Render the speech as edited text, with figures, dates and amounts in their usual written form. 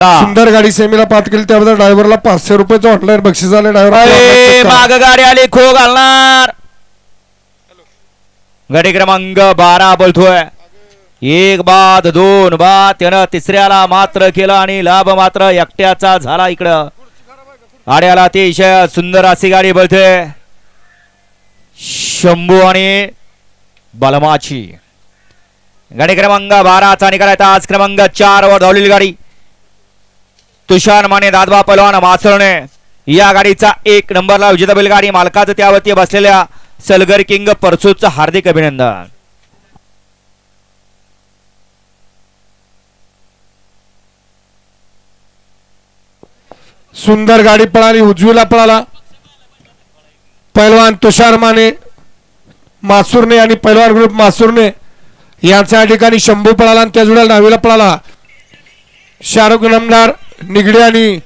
सुंदर गाडी सेमीला पात केली त्याबद्दल ड्रायव्हरला 500 रुपयाचं ऑनलाईन बक्षीस आले. ड्रायव्हर माग गाडी आली खो घालणार. गाडी क्रमांक 12 बोलतोय. 1 बाद 2 बाद त्यानं तिसऱ्याला मात्र केलं आणि लाभ मात्र एकट्याचा झाला. इकडं आड्याला अतिशय सुंदर अशी गाडी बोलते शंभू आणि बलमाची. गाडी क्रमांक 12चा निकाल आहे. आज क्रमांक 4 वर धावलेली गाडी तुषार माने दादवा पलवान मासळणे या गाडीचा 1 नंबरला विजेता बैलगाडी मालकाचं त्यावरती बसलेल्या सलगर किंग परसूचं हार्दिक अभिनंदन. सुंदर गाडी पळाली उजवीला पळाला. पैलवान तुषार माने मासुरने आणि पैलवान ग्रुप मासुरने यांच्या ठिकाणी शंभू पळाला आणि त्या जोड्याला 9वीला पळाला शाहरुख नामदार निगडे आणि